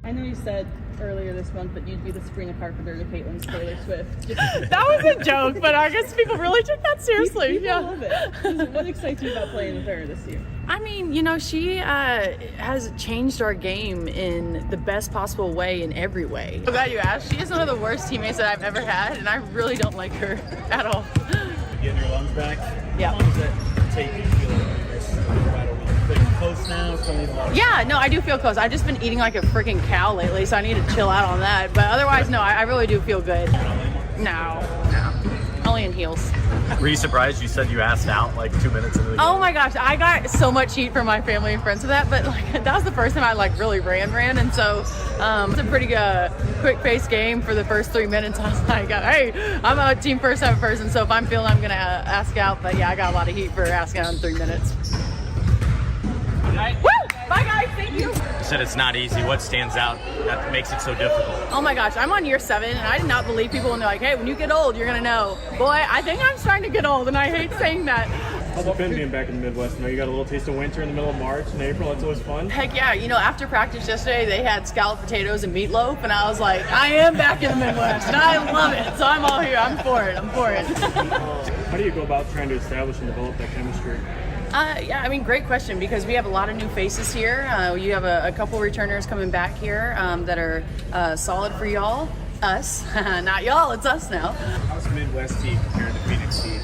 I know you said earlier this month that you'd be the Sabrina Carpenter to Caitlin's Taylor Swift. That was a joke, but I guess people really took that seriously. People love it. What excites you about playing with her this year? I mean, you know, she has changed our game in the best possible way in every way. I'm glad you asked. She is one of the worst teammates that I've ever had, and I really don't like her at all. Getting your lungs back? Yeah. How long does that take you to feel right away? Feeling close now? Yeah, no, I do feel close. I've just been eating like a freaking cow lately, so I need to chill out on that. But otherwise, no, I really do feel good. No. Only in heels. Were you surprised you said you asked out like 2 minutes into the game? Oh my gosh, I got so much heat from my family and friends for that, but like that was the first time I like really ran, and so it's a pretty quick-paced game for the first 3 minutes. I was like, hey, I'm a team first time person, so if I'm feeling, I'm gonna ask out. But yeah, I got a lot of heat for asking out in 3 minutes. Woo! Bye guys, thank you. You said it's not easy. What stands out that makes it so difficult? Oh my gosh, I'm on year 7, and I did not believe people when they're like, hey, when you get old, you're gonna know. Boy, I think I'm starting to get old, and I hate saying that. How's it been being back in the Midwest? Now you got a little taste of winter in the middle of March and April. That's always fun. Heck yeah, you know, after practice yesterday, they had scalloped potatoes and meatloaf, and I was like, I am back in the Midwest, and I love it. So I'm all here. I'm for it. How do you go about trying to establish and develop that chemistry? Yeah, I mean, great question, because we have a lot of new faces here. You have a couple returners coming back here that are solid for y'all. Us, not y'all, it's us now. How's the Midwest team compared to Phoenix team?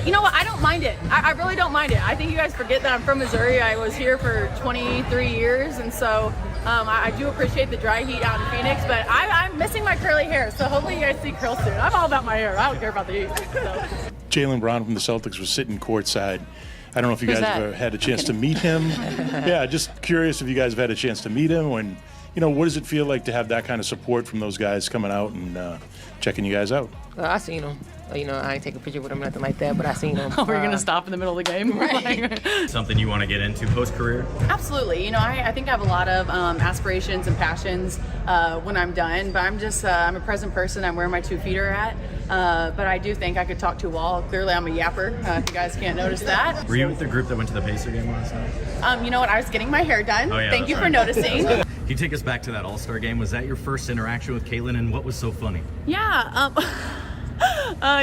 You know what, I don't mind it. I really don't mind it. I think you guys forget that I'm from Missouri. I was here for 23 years, and so I do appreciate the dry heat out in Phoenix, but I'm missing my curly hair, so hopefully you guys see curls soon. I'm all about my hair. I don't care about the heat. So. Jaylen Brown from the Celtics was sitting courtside. I don't know if you guys have ever had a chance to meet him. Yeah, just curious if you guys have had a chance to meet him. And, you know, what does it feel like to have that kind of support from those guys coming out and checking you guys out? I seen him. You know, I ain't take a picture with him, nothing like that, but I seen him. Oh, we're going to stop in the middle of the game? Right. Something you want to get into post-career? Absolutely. You know, I think I have a lot of aspirations and passions when I'm done, but I'm a present person. I'm where my 2 feet are at. But I do think I could talk to a wall. Clearly, I'm a yapper, if you guys can't notice that. Were you with the group that went to the Pacer game last night? You know what? I was getting my hair done. Oh, yeah, Thank you for right. noticing. Can you take us back to that All-Star game? Was that your first interaction with Caitlin, and what was so funny? Yeah.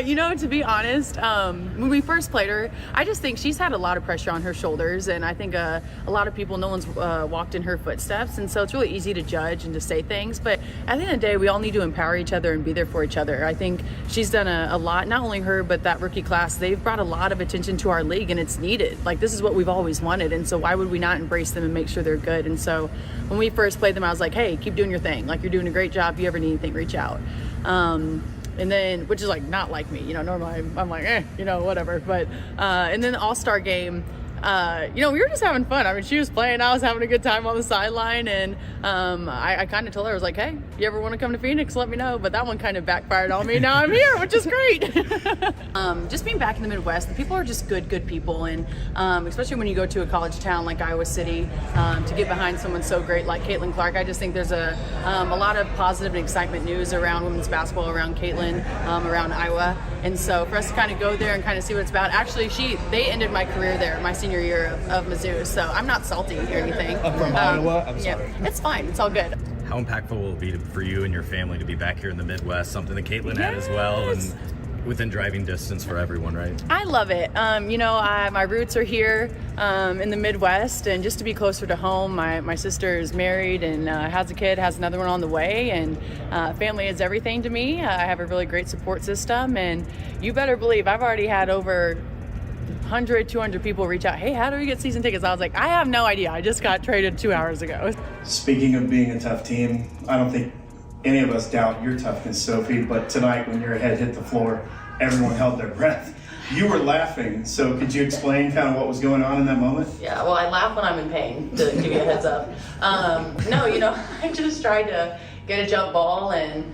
You know, to be honest, when we first played her, I just think she's had a lot of pressure on her shoulders, and I think a lot of people, no one's walked in her footsteps, and so it's really easy to judge and to say things, but at the end of the day, we all need to empower each other and be there for each other. I think she's done a lot, not only her, but that rookie class. They've brought a lot of attention to our league, and it's needed. Like, this is what we've always wanted, and so why would we not embrace them and make sure they're good? And so when we first played them, I was like, hey, keep doing your thing. Like, you're doing a great job. If you ever need anything, reach out. And then, which is like not like me, you know, normally I'm like, you know, whatever. But, and then the All-Star game, you know, we were just having fun. I mean, she was playing, I was having a good time on the sideline. And I kind of told her, I was like, hey, if you ever want to come to Phoenix, let me know. But that one kind of backfired on me. Now I'm here, which is great. Just being back in the Midwest, the people are just good people. And especially when you go to a college town like Iowa City, to get behind someone so great like Caitlin Clark, I just think there's a lot of positive and excitement news around women's basketball, around Caitlin, around Iowa. And so for us to kind of go there and kind of see what it's about, actually they ended my career there, my senior year of Mizzou, so I'm not salty or anything. From Iowa? I'm sorry. Yeah, it's fine, it's all good. How impactful will it be for you and your family to be back here in the Midwest, something that Caitlin had as well, and within driving distance for everyone, right? I love it. You know, my roots are here in the Midwest, and just to be closer to home, my sister is married and has a kid, has another one on the way, and family is everything to me. I have a really great support system, and you better believe I've already had over 100, 200 people reach out, hey, how do we get season tickets? I was like, I have no idea. I just got traded 2 hours ago. Speaking of being a tough team, I don't think any of us doubt your toughness, Sophie, but tonight when your head hit the floor, everyone held their breath. You were laughing, so could you explain kind of what was going on in that moment? Yeah, well, I laugh when I'm in pain, to give you a heads up. No, you know, I just tried to get a jump ball, and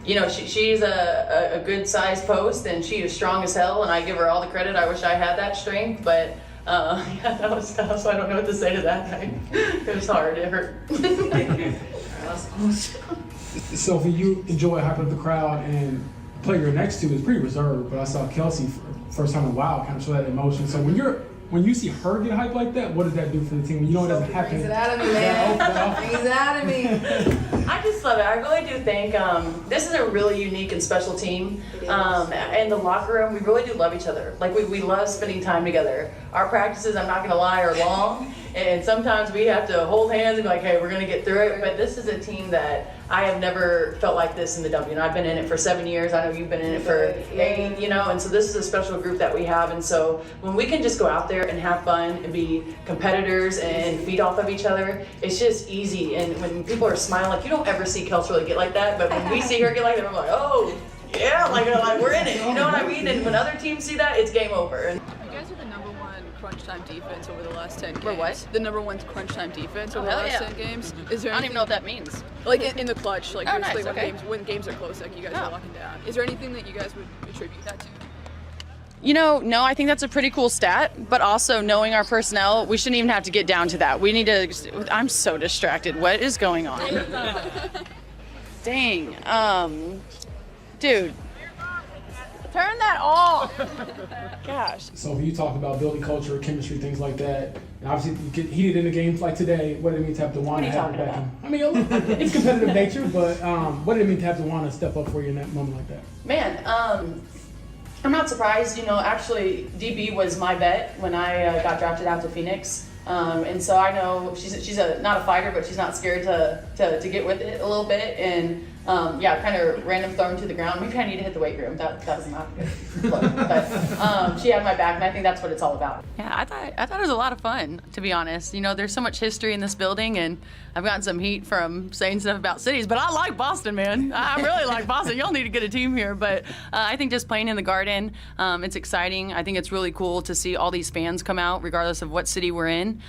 you know, she's a good sized post, and she is strong as hell, and I give her all the credit. I wish I had that strength, but yeah, that was tough, so I don't know what to say to that. It was hard, it hurt. Sophie, you enjoy hyping up the crowd, and the player you're next to is pretty reserved, but I saw Kelsey for the first time in a while kind of show that emotion. So when you're When you see her get hyped like that, what does that do for the team? You know it doesn't happen. Brings it out of me, man. Brings it out of me. I just love it. I really do think this is a really unique and special team. In the locker room, we really do love each other. Like we love spending time together. Our practices, I'm not gonna lie, are long, and sometimes we have to hold hands and be like, hey, we're gonna get through it. But this is a team that I have never felt like this in the W. And I've been in it for 7 years. I know you've been in it for 8, you know, and so this is a special group that we have. And so when we can just go out there and have fun and be competitors and feed off of each other, it's just easy. And when people are smiling, like you don't ever see Kels really get like that, but when we see her get like that, we're like, oh, yeah, like we're in it. You know what I mean? And when other teams see that, it's game over. And you guys are the number 1 crunch time defense over the last 10 games. We're what? The number 1 crunch time defense over the last 10 games. Is there I don't even know what that means. Like in the clutch, like basically nice, when games are close, like you guys are locking down. Is there anything that you guys would attribute that to? You know, no, I think that's a pretty cool stat, but also knowing our personnel, we shouldn't even have to get down to that. We need to, I'm so distracted. What is going on? Dang. Dude, turn that off. Gosh. So you talked about building culture, chemistry, things like that. And obviously, you get heated in a game like today. What did it mean to have DeWanna have her back? I mean, it's competitive nature, but what did it mean to have DeWanna step up for you in that moment like that? Man, I'm not surprised. You know, actually, DB was my bet when I got drafted out to Phoenix. And so I know she's not a fighter, but she's not scared to get with it a little bit. And kind of random thrown to the ground. Maybe I need to hit the weight room. That was not a good look. But she had my back, and I think that's what it's all about. Yeah, I thought it was a lot of fun, to be honest. You know, there's so much history in this building, and I've gotten some heat from saying stuff about cities, but I like Boston, man. I really like Boston. Y'all need to get a team here. But I think just playing in the Garden, it's exciting. I think it's really cool to see all these fans come out, regardless of what city we're in.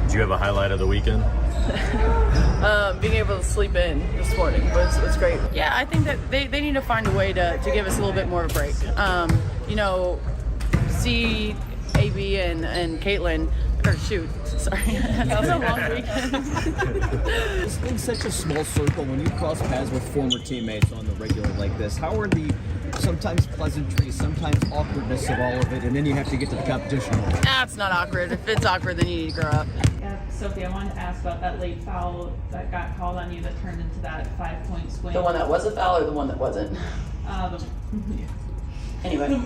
Do you have a highlight of the weekend? Being able to sleep in this morning was great. Yeah, I think that they need to find a way to give us a little bit more of a break. You know, see AB and Caitlin, or shoot, sorry. That was a long weekend. It's been such a small circle when you cross paths with former teammates on the regular like this. How are the sometimes pleasantries, sometimes awkwardness of all of it, and then you have to get to the competition? It's not awkward. If it's awkward, then you need to grow up. Sophie, I wanted to ask about that late foul that got called on you that turned into that 5-point swing. The one that was a foul or the one that wasn't? Anyway.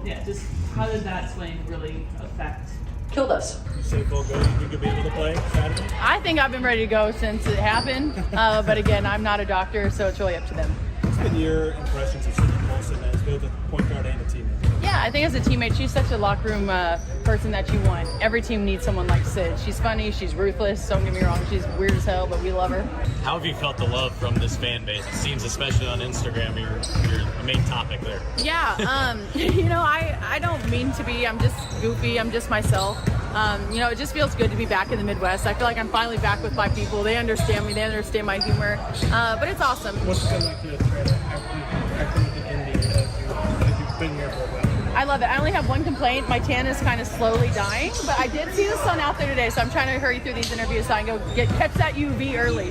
Yeah, just how did that swing really affect? Killed us. SheBall go, you think you'll be able to play Saturday? I think I've been ready to go since it happened. But again, I'm not a doctor, so it's really up to them. What's been your impressions of Sophie Cunningham as both a point guard and a teammate? Yeah, I think as a teammate, she's such a locker room person that you want. Every team needs someone like Sid. She's funny, she's ruthless, don't get me wrong, she's weird as hell, but we love her. How have you felt the love from this fan base? It seems, especially on Instagram, you're a main topic there. Yeah, you know, I don't mean to be, I'm just goofy, I'm just myself. You know, it just feels good to be back in the Midwest. I feel like I'm finally back with my people. They understand me, they understand my humor, but it's awesome. What's it been like to be a trainer after the Indy as you've been here for a while? I love it. I only have one complaint. My tan is kind of slowly dying, but I did see the sun out there today, so I'm trying to hurry through these interviews so I can go catch that UV early.